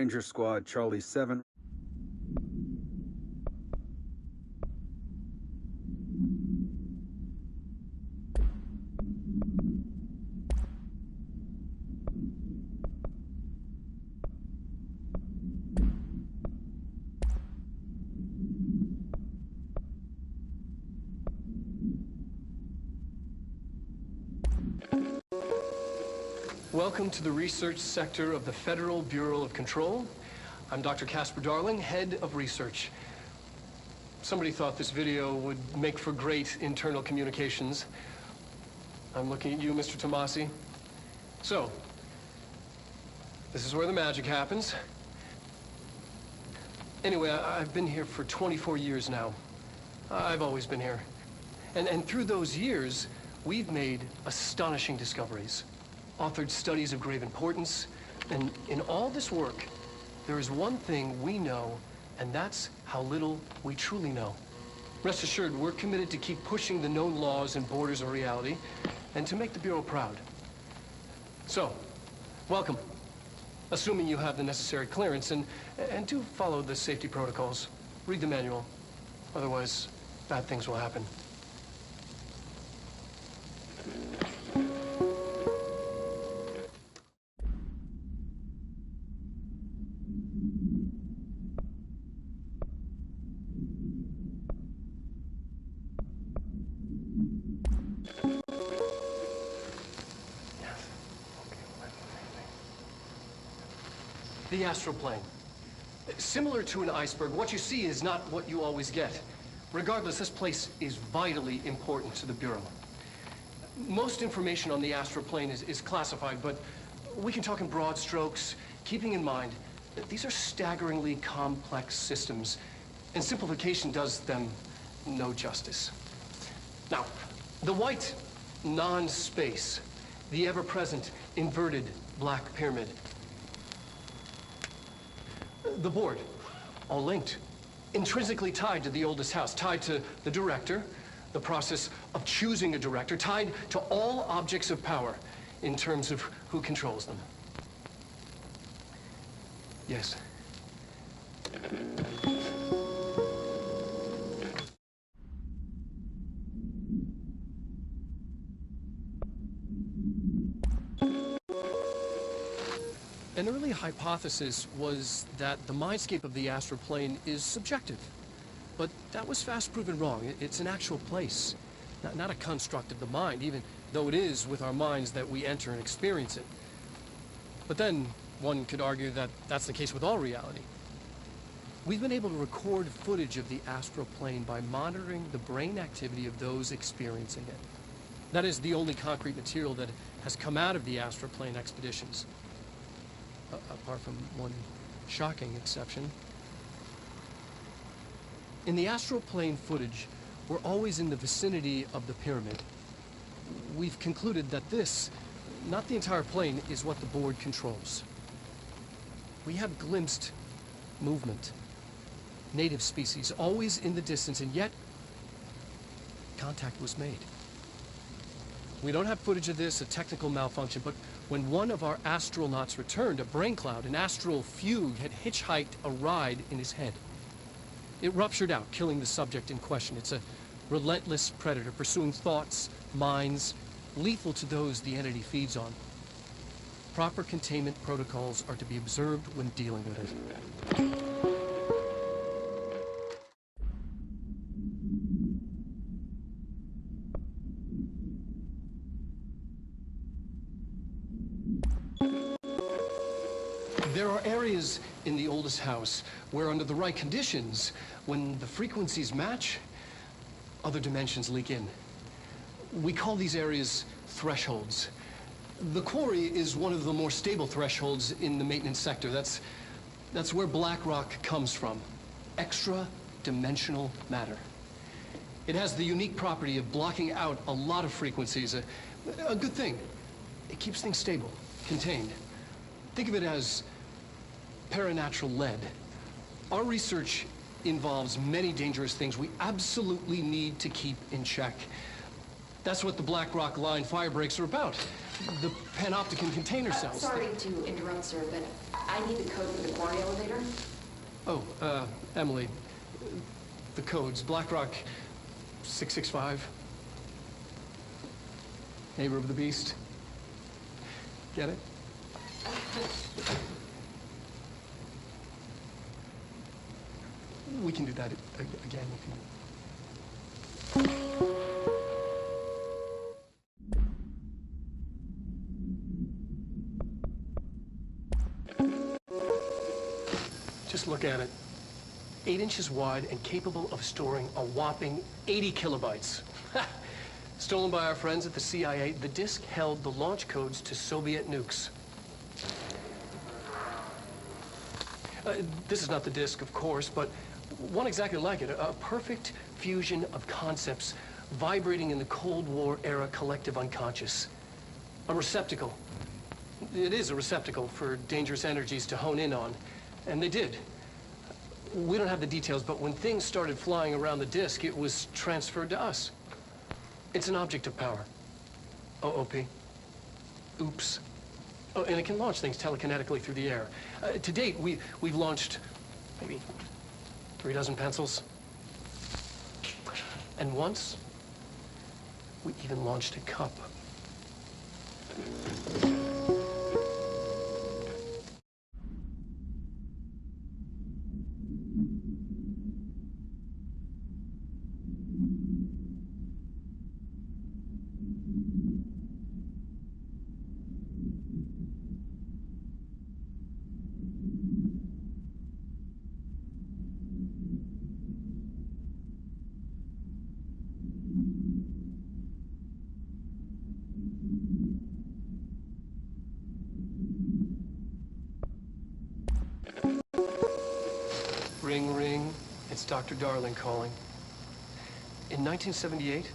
Ranger Squad, Charlie 7. Welcome to the research sector of the Federal Bureau of Control. I'm Dr. Casper Darling, head of research. Somebody thought this video would make for great internal communications. I'm looking at you, Mr. Tomasi. So, this is where the magic happens. Anyway, I've been here for 24 years now. I've always been here. And through those years, we've made astonishing discoveries, authored studies of grave importance, and in all this work, there is one thing we know, and that's how little we truly know. Rest assured, we're committed to keep pushing the known laws and borders of reality, and to make the Bureau proud. So, welcome. Assuming you have the necessary clearance, and do follow the safety protocols. Read the manual. Otherwise, bad things will happen. The astral plane. Similar to an iceberg, what you see is not what you always get. Regardless, this place is vitally important to the Bureau. Most information on the astral plane is classified, but we can talk in broad strokes, keeping in mind that these are staggeringly complex systems, and simplification does them no justice. Now, the white non-space, the ever-present inverted black pyramid. The board, all linked, intrinsically tied to the oldest house, tied to the director, the process of choosing a director, tied to all objects of power in terms of who controls them. Yes. An early hypothesis was that the mindscape of the astral plane is subjective. But that was fast proven wrong. It's an actual place, not a construct of the mind, even though it is with our minds that we enter and experience it. But then one could argue that that's the case with all reality. We've been able to record footage of the astral plane by monitoring the brain activity of those experiencing it. That is the only concrete material that has come out of the astral plane expeditions. Apart from one shocking exception. In the astral plane footage, we're always in the vicinity of the pyramid. We've concluded that this, not the entire plane, is what the board controls. We have glimpsed movement, native species, always in the distance, and yet contact was made. We don't have footage of this, a technical malfunction, but when one of our astronauts returned, a brain cloud, an astral fugue, had hitchhiked a ride in his head. It ruptured out, killing the subject in question. It's a relentless predator, pursuing thoughts, minds, lethal to those the entity feeds on. Proper containment protocols are to be observed when dealing with it. There are areas in the oldest house where, under the right conditions, when the frequencies match, other dimensions leak in. We call these areas thresholds. The quarry is one of the more stable thresholds in the maintenance sector. That's where black rock comes from. Extra-dimensional matter. It has the unique property of blocking out a lot of frequencies. A good thing. It keeps things stable, contained. Think of it as paranatural lead. Our research involves many dangerous things we absolutely need to keep in check. That's what the Black Rock Line fire breaks are about. The panopticon container cells. Sorry to interrupt, sir, but I need the code for the quarry elevator. Oh, Emily. The codes. Black Rock 665. Neighbor of the beast. Get it? We can do that again if you... Just look at it. 8 inches wide and capable of storing a whopping 80 kilobytes. Stolen by our friends at the CIA, the disk held the launch codes to Soviet nukes. This is not the disk, of course, but one exactly like it. A perfect fusion of concepts vibrating in the Cold War era collective unconscious. A receptacle. It is a receptacle for dangerous energies to hone in on. And they did. We don't have the details, but when things started flying around the disk, it was transferred to us. It's an object of power. OOP. Oops. Oh, and it can launch things telekinetically through the air. To date, we've launched maybe 3 dozen pencils. And once, we even launched a cup. Ring, ring. It's Dr. Darling calling. In 1978,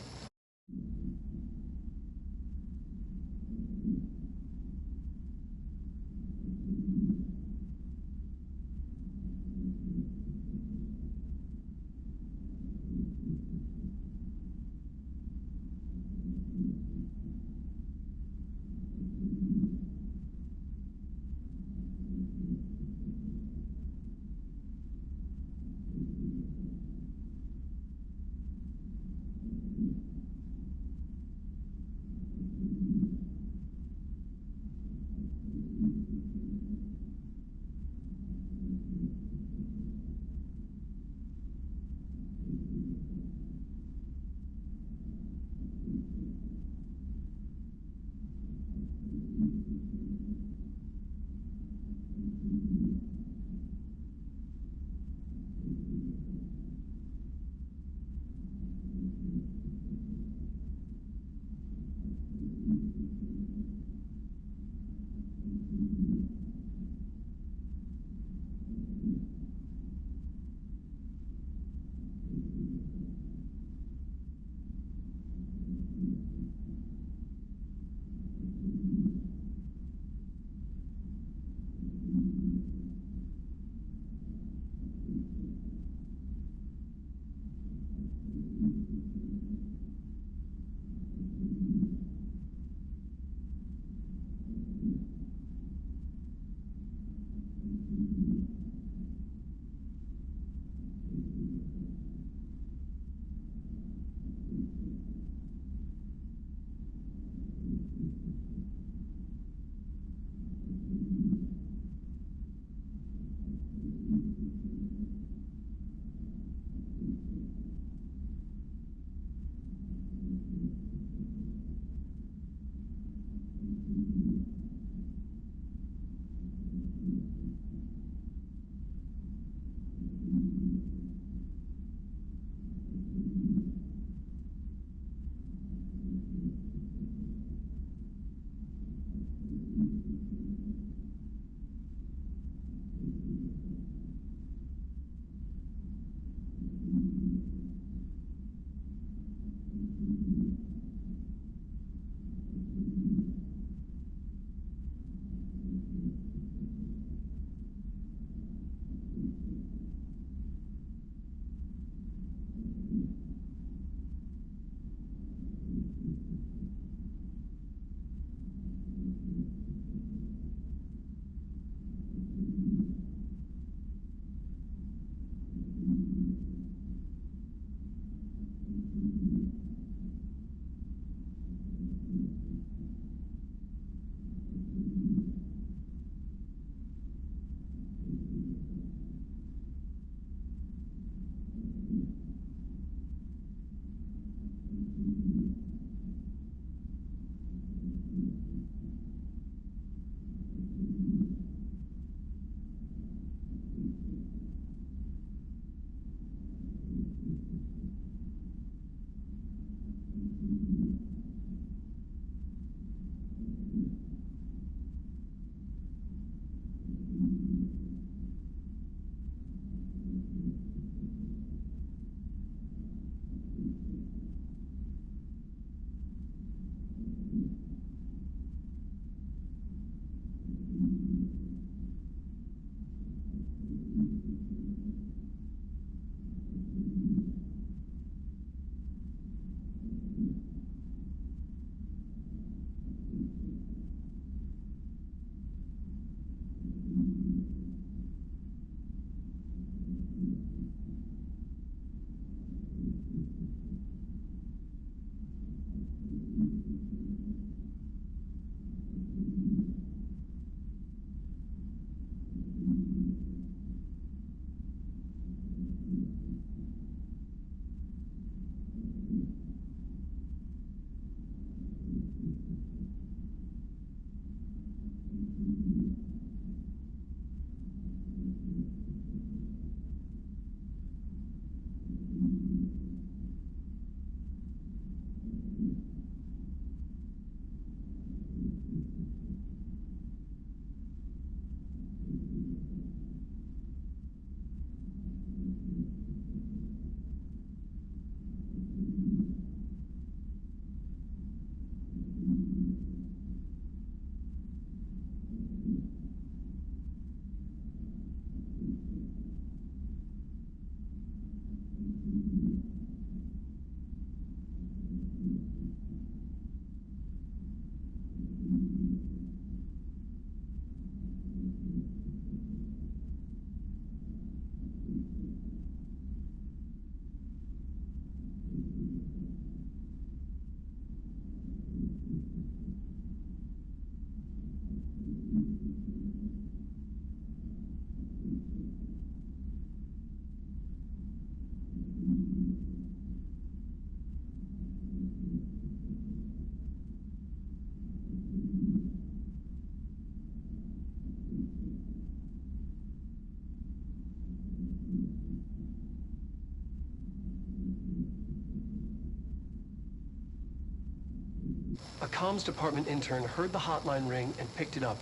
comms department intern heard the hotline ring and picked it up,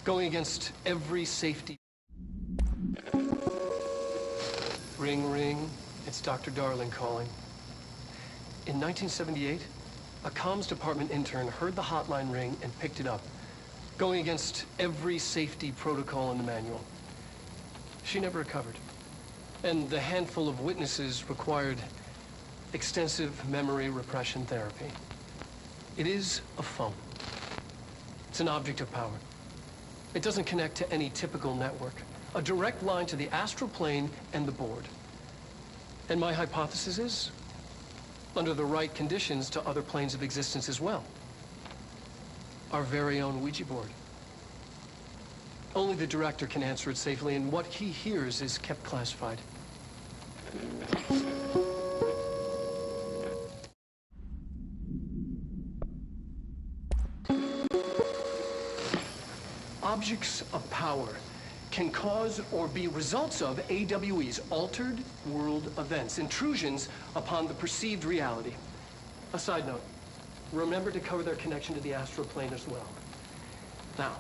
going against every safety. Ring, ring. It's Dr. Darling calling. In 1978, a comms department intern heard the hotline ring and picked it up, going against every safety protocol in the manual. She never recovered, and the handful of witnesses required extensive memory repression therapy. It is a phone. It's an object of power. It doesn't connect to any typical network. A direct line to the astral plane and the board. And my hypothesis is, under the right conditions, to other planes of existence as well. Our very own Ouija board. Only the director can answer it safely, and what he hears is kept classified. Objects of power can cause or be results of AWE's, altered world events, intrusions upon the perceived reality. A side note, remember to cover their connection to the astral plane as well. Now,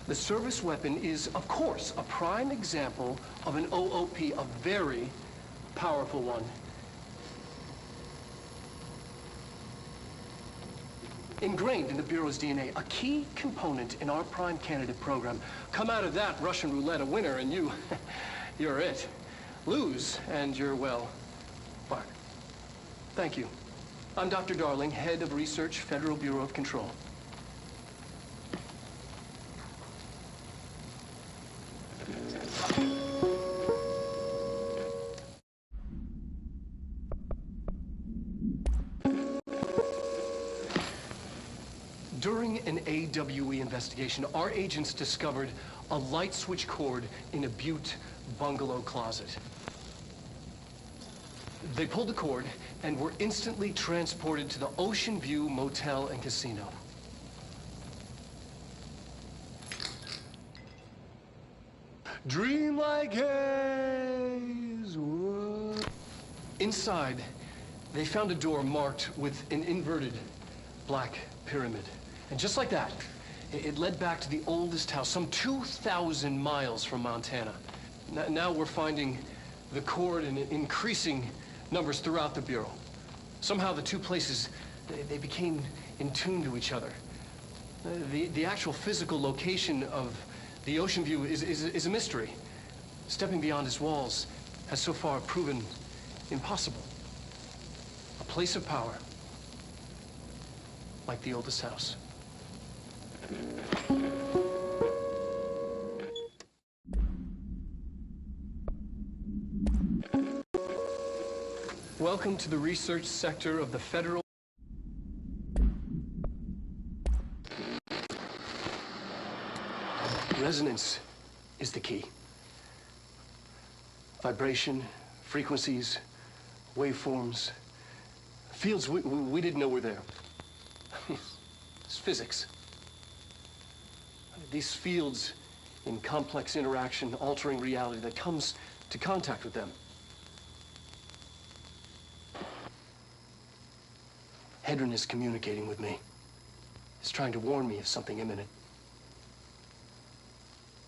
the service weapon is, of course, a prime example of an OOP, a very powerful one. Ingrained in the Bureau's DNA, a key component in our prime candidate program. Come out of that Russian roulette a winner and you're it. Lose and you're, well, fired. Thank you. I'm Dr. Darling, head of research, Federal Bureau of Control. During an AWE investigation, our agents discovered a light switch cord in a Butte bungalow closet. They pulled the cord and were instantly transported to the Ocean View Motel and Casino. Dream like haze. Whoa. Inside, they found a door marked with an inverted black pyramid. And just like that, it led back to the oldest house, some 2,000 miles from Montana. Now we're finding the cord in increasing numbers throughout the Bureau. Somehow the two places, they became in tune to each other. The actual physical location of the Ocean View is a mystery. Stepping beyond its walls has so far proven impossible. A place of power, like the oldest house. Welcome to the research sector of the Federal. Resonance is the key. Vibration, frequencies, waveforms, fields we didn't know were there. It's physics. These fields in complex interaction, altering reality that comes to contact with them. Hedron is communicating with me. He's trying to warn me of something imminent.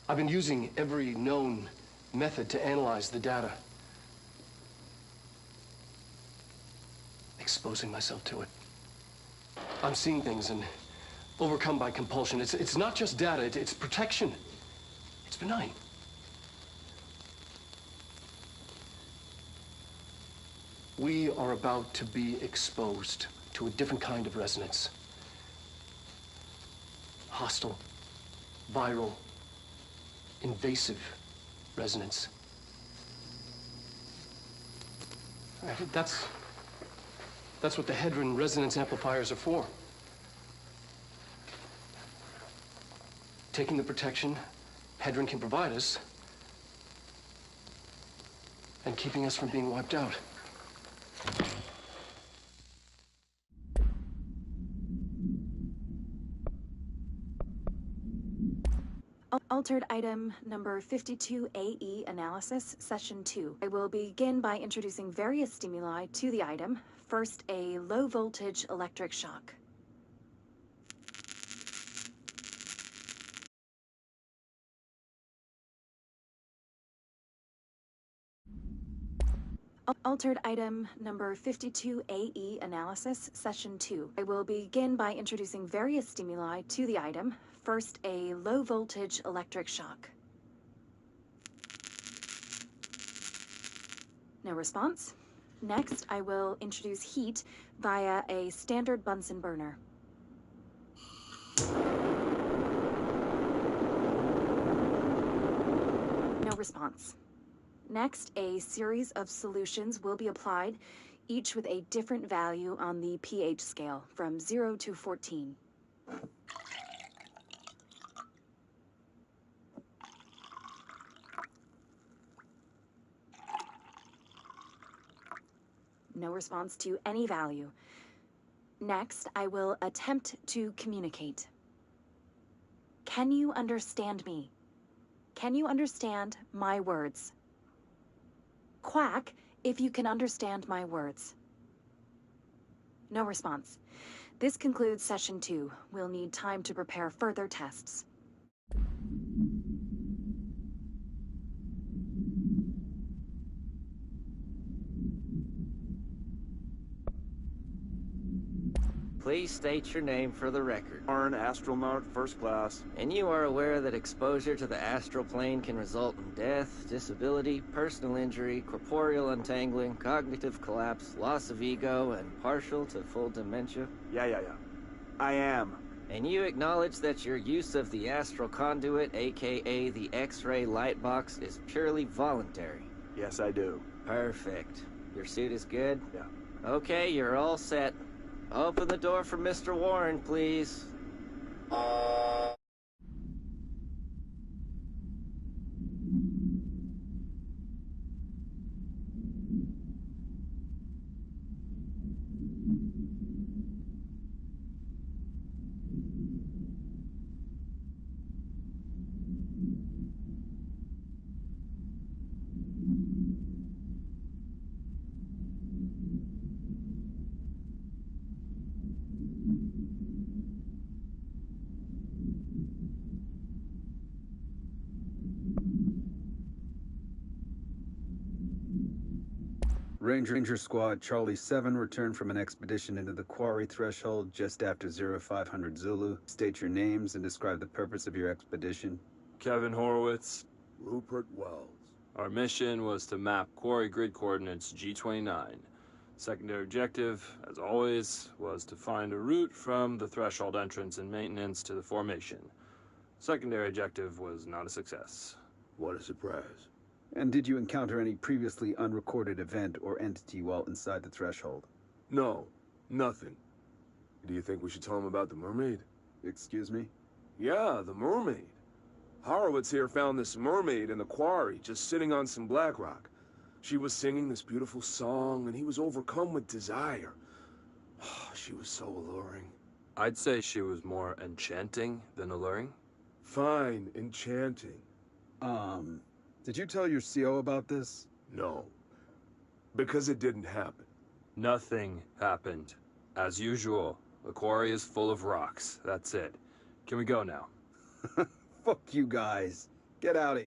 I've been using every known method to analyze the data. Exposing myself to it. I'm seeing things and overcome by compulsion. It's not just data, it's protection. It's benign. We are about to be exposed to a different kind of resonance. Hostile, viral, invasive resonance. That's what the Hedron resonance amplifiers are for. Taking the protection Hedron can provide us and keeping us from being wiped out. Altered item number 52AE analysis, session 2. I will begin by introducing various stimuli to the item. First, a low voltage electric shock. Altered item number 52AE analysis, session 2. I will begin by introducing various stimuli to the item. First, a low voltage electric shock. No response. Next, I will introduce heat via a standard Bunsen burner. No response. Next, a series of solutions will be applied, each with a different value on the pH scale, from 0 to 14. No response to any value. Next, I will attempt to communicate. Can you understand me? Can you understand my words? Quack if you can understand my words. No response. This concludes session 2. We'll need time to prepare further tests. Please state your name for the record. Warren, astronaut, first class. And you are aware that exposure to the astral plane can result in death, disability, personal injury, corporeal untangling, cognitive collapse, loss of ego, and partial to full dementia? Yeah. I am. And you acknowledge that your use of the astral conduit, aka the X-ray light box, is purely voluntary? Yes, I do. Perfect. Your suit is good? Yeah. Okay, you're all set. Open the door for Mr. Warren, please. Ranger Squad Charlie 7 returned from an expedition into the quarry threshold just after 0500 Zulu. State your names and describe the purpose of your expedition. Kevin Horowitz. Rupert Wells. Our mission was to map quarry grid coordinates G29. Secondary objective, as always, was to find a route from the threshold entrance and maintenance to the formation. Secondary objective was not a success. What a surprise. And did you encounter any previously unrecorded event or entity while inside the threshold? No, nothing. Do you think we should tell him about the mermaid? Excuse me? Yeah, the mermaid. Horowitz here found this mermaid in the quarry, just sitting on some black rock. She was singing this beautiful song, and he was overcome with desire. She was so alluring. I'd say she was more enchanting than alluring. Fine, enchanting. Did you tell your CO about this? No. Because it didn't happen. Nothing happened. As usual, the quarry is full of rocks. That's it. Can we go now? Fuck you guys. Get out of here.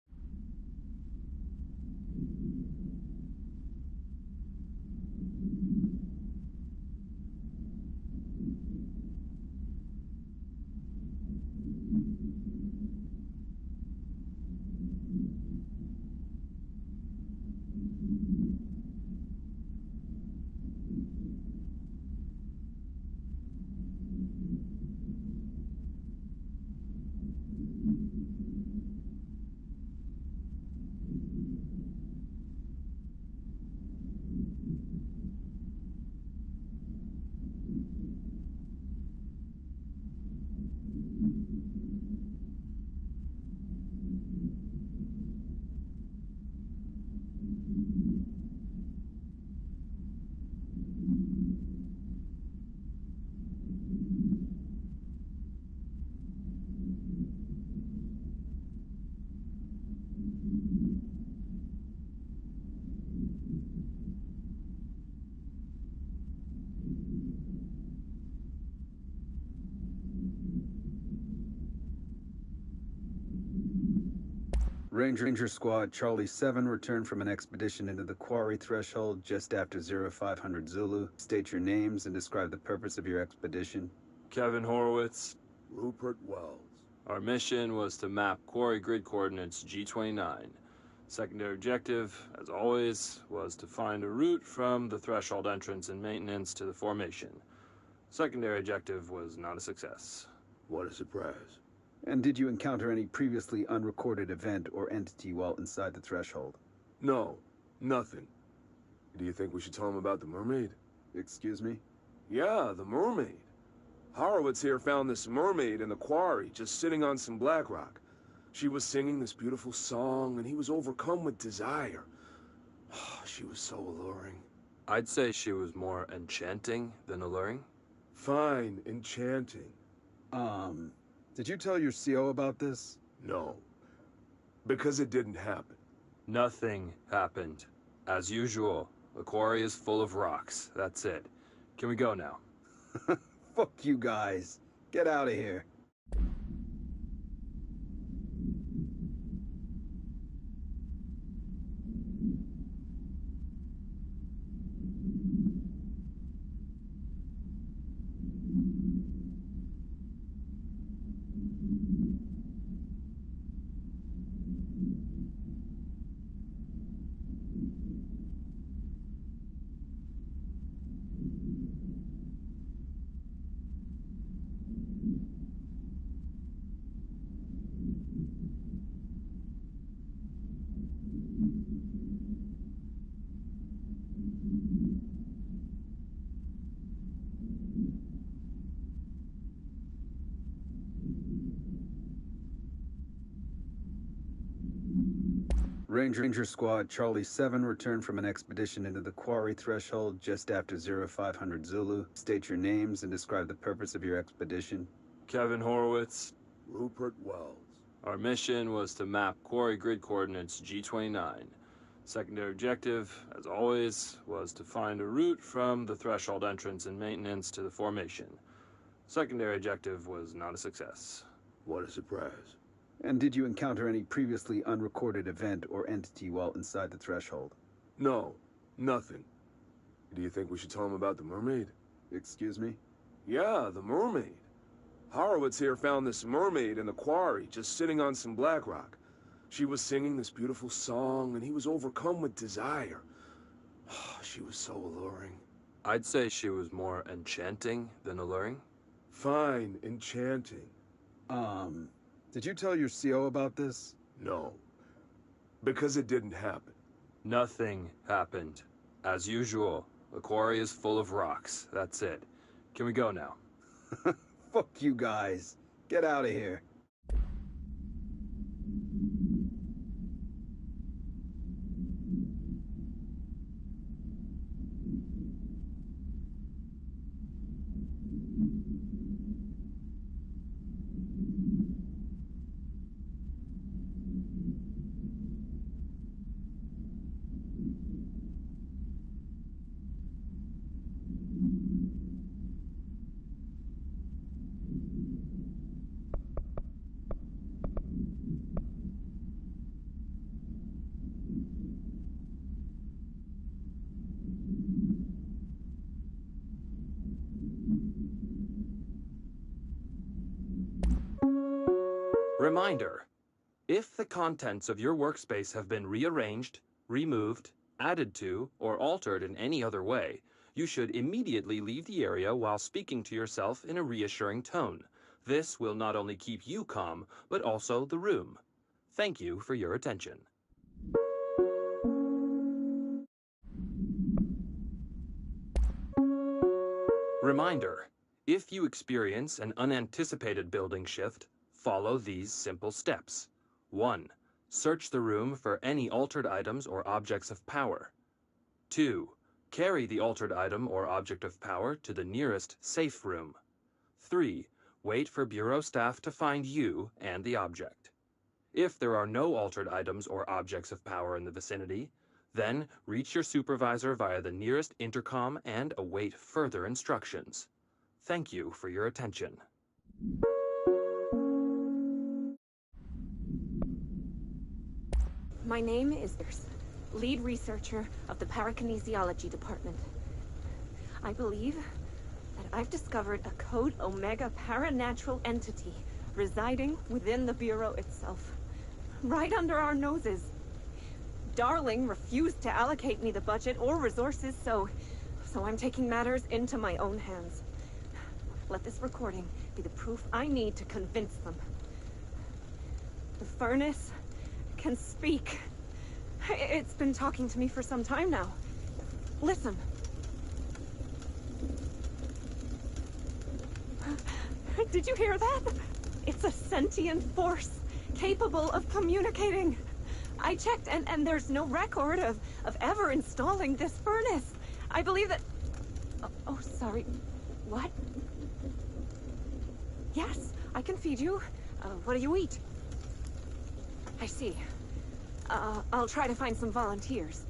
Ranger Squad Charlie 7 returned from an expedition into the quarry threshold just after 0500 Zulu. State your names and describe the purpose of your expedition. Kevin Horowitz. Rupert Wells. Our mission was to map quarry grid coordinates G29. Secondary objective, as always, was to find a route from the threshold entrance and maintenance to the formation. Secondary objective was not a success. What a surprise. And did you encounter any previously unrecorded event or entity while inside the threshold? No, nothing. Do you think we should tell him about the mermaid? Excuse me? Yeah, the mermaid. Horowitz here found this mermaid in the quarry, just sitting on some black rock. She was singing this beautiful song, and he was overcome with desire. She was so alluring. I'd say she was more enchanting than alluring. Fine, enchanting. Did you tell your CO about this? No. Because it didn't happen. Nothing happened. As usual, the quarry is full of rocks. That's it. Can we go now? Fuck you guys. Get out of here. Ranger Squad Charlie 7 returned from an expedition into the quarry threshold just after 0500 Zulu. State your names and describe the purpose of your expedition. Kevin Horowitz. Rupert Wells. Our mission was to map quarry grid coordinates G29. Secondary objective, as always, was to find a route from the threshold entrance and maintenance to the formation. Secondary objective was not a success. What a surprise. And did you encounter any previously unrecorded event or entity while inside the threshold? No, nothing. Do you think we should tell him about the mermaid? Excuse me? Yeah, the mermaid. Horowitz here found this mermaid in the quarry, just sitting on some black rock. She was singing this beautiful song, and he was overcome with desire. She was so alluring. I'd say she was more enchanting than alluring. Fine, enchanting. Did you tell your CO about this? No. Because it didn't happen. Nothing happened. As usual, the quarry is full of rocks. That's it. Can we go now? Fuck you guys. Get out of here. Reminder: if the contents of your workspace have been rearranged, removed, added to, or altered in any other way, you should immediately leave the area while speaking to yourself in a reassuring tone. This will not only keep you calm, but also the room. Thank you for your attention. Reminder: if you experience an unanticipated building shift, follow these simple steps. 1. Search the room for any altered items or objects of power. 2. Carry the altered item or object of power to the nearest safe room. 3. Wait for Bureau staff to find you and the object. If there are no altered items or objects of power in the vicinity, then reach your supervisor via the nearest intercom and await further instructions. Thank you for your attention. My name is lead researcher of the Parakinesiology Department. I believe that I've discovered a Code Omega paranatural entity residing within the Bureau itself, right under our noses. Darling refused to allocate me the budget or resources, so I'm taking matters into my own hands. Let this recording be the proof I need to convince them. The furnace can speak. It's been talking to me for some time now. Listen. Did you hear that? It's a sentient force, capable of communicating. I checked, and there's no record of ever installing this furnace. I believe that... Oh, sorry. What? Yes, I can feed you. What do you eat? I see. I'll try to find some volunteers.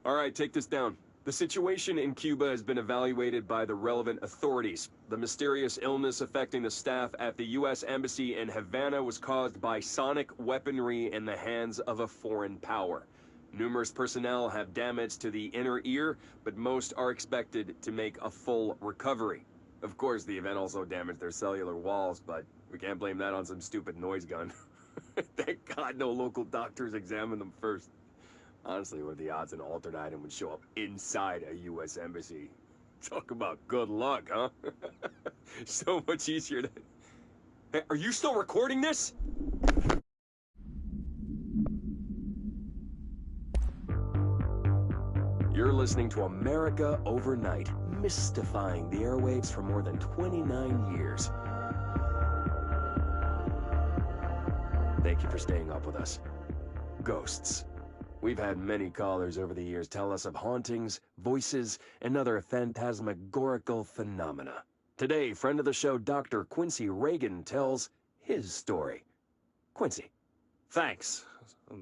All right, take this down. The situation in Cuba has been evaluated by the relevant authorities. The mysterious illness affecting the staff at the U.S. Embassy in Havana was caused by sonic weaponry in the hands of a foreign power. Numerous personnel have damage to the inner ear, but most are expected to make a full recovery. Of course, the event also damaged their cellular walls, but we can't blame that on some stupid noise gun. Thank God no local doctors examined them first. Honestly, what are the odds an altered item would show up inside a U.S. embassy? Talk about good luck, huh? So much easier to... Hey, are you still recording this? You're listening to America Overnight, mystifying the airwaves for more than 29 years. Thank you for staying up with us. Ghosts. We've had many callers over the years tell us of hauntings, voices, and other phantasmagorical phenomena. Today, friend of the show, Dr. Quincy Reagan, tells his story. Quincy. Thanks.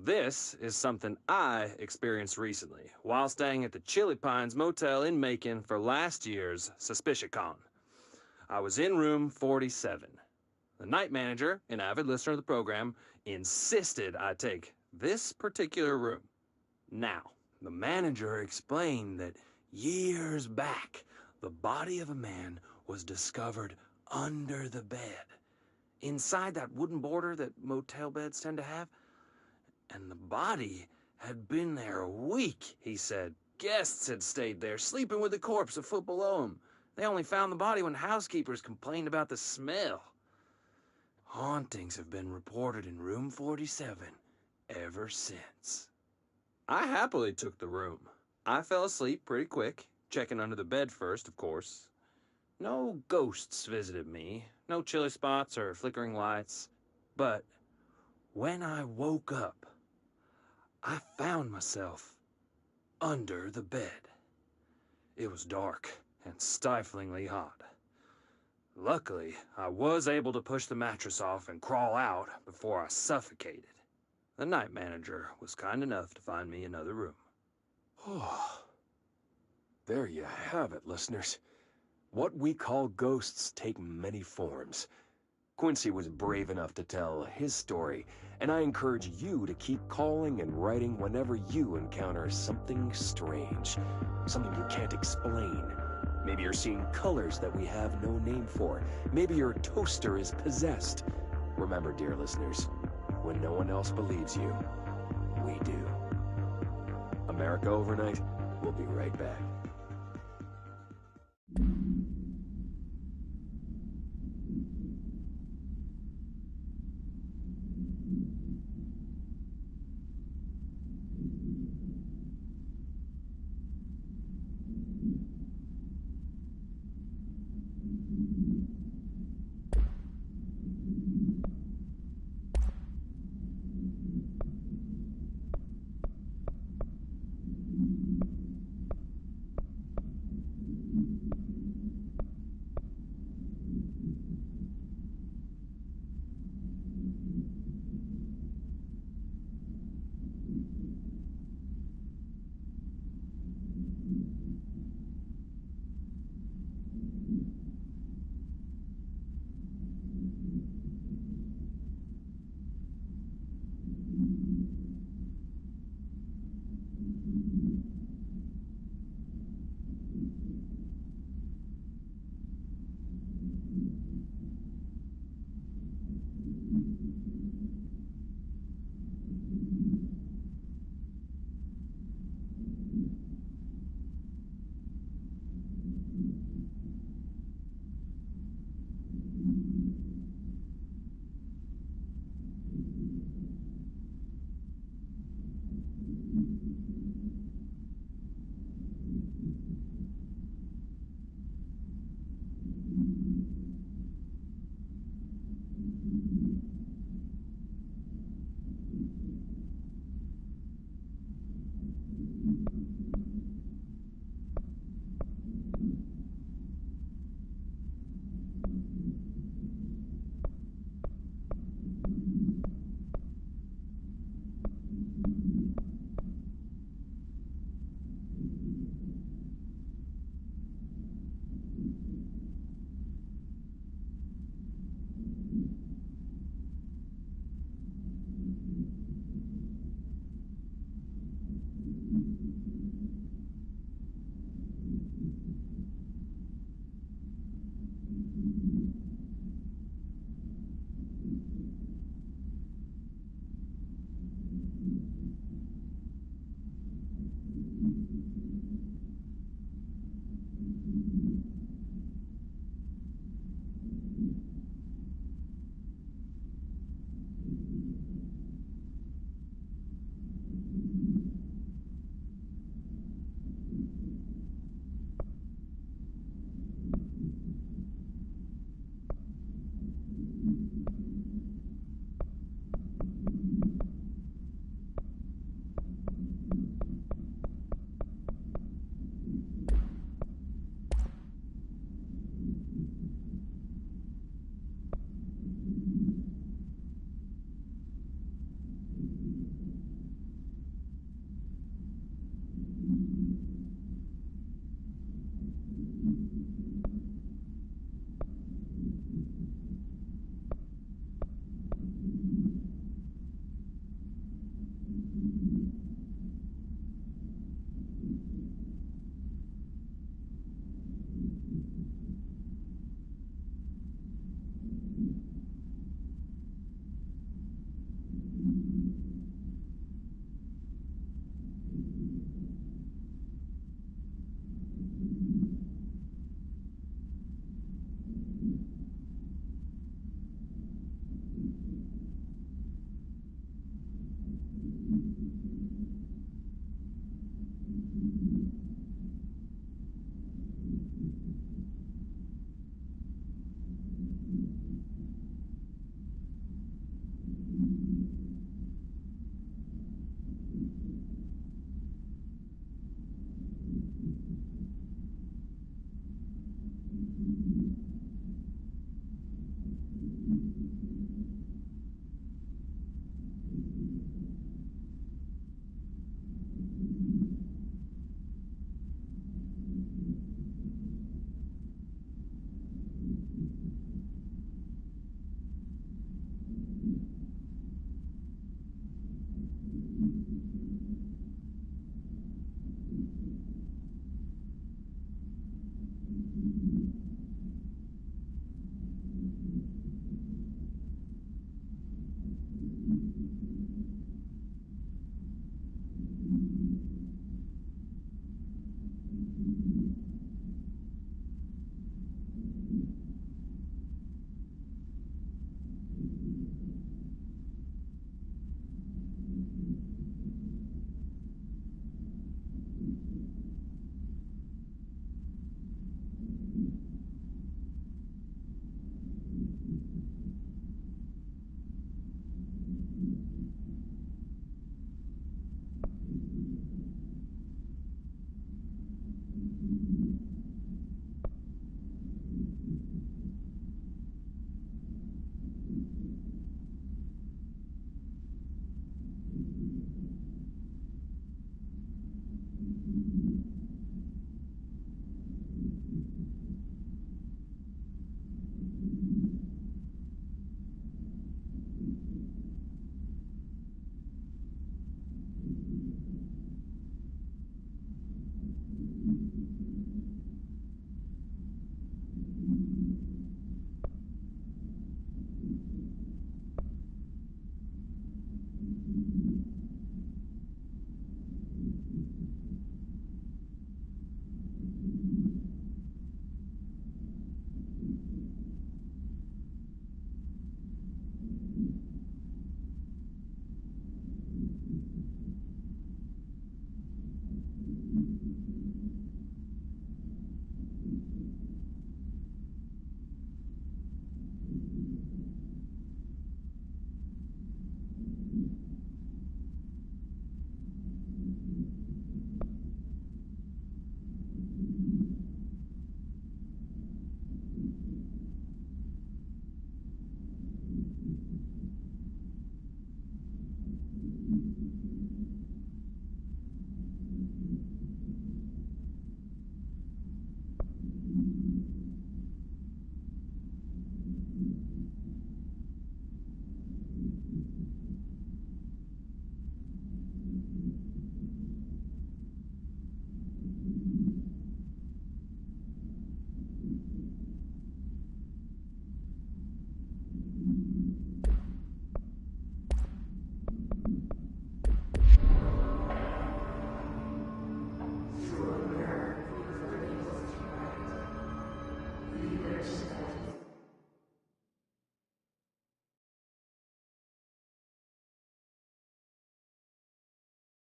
This is something I experienced recently while staying at the Chili Pines Motel in Macon for last year's SuspiciaCon. I was in room 47. The night manager, an avid listener of the program, insisted I take this particular room. Now, the manager explained that years back, the body of a man was discovered under the bed, inside that wooden border that motel beds tend to have. And the body had been there a week, he said. Guests had stayed there, sleeping with the corpse a foot below them. They only found the body when housekeepers complained about the smell. Hauntings have been reported in room 47 ever since. I happily took the room. I fell asleep pretty quick, checking under the bed first, of course. No ghosts visited me, no chilly spots or flickering lights. But when I woke up, I found myself under the bed. It was dark and stiflingly hot. Luckily, I was able to push the mattress off and crawl out before I suffocated. The night manager was kind enough to find me another room. Oh, there you have it, listeners. What we call ghosts take many forms. Quincy was brave enough to tell his story, and I encourage you to keep calling and writing whenever you encounter something strange, something you can't explain. Maybe you're seeing colors that we have no name for. Maybe your toaster is possessed. Remember, dear listeners, when no one else believes you, we do. America Overnight, we'll be right back.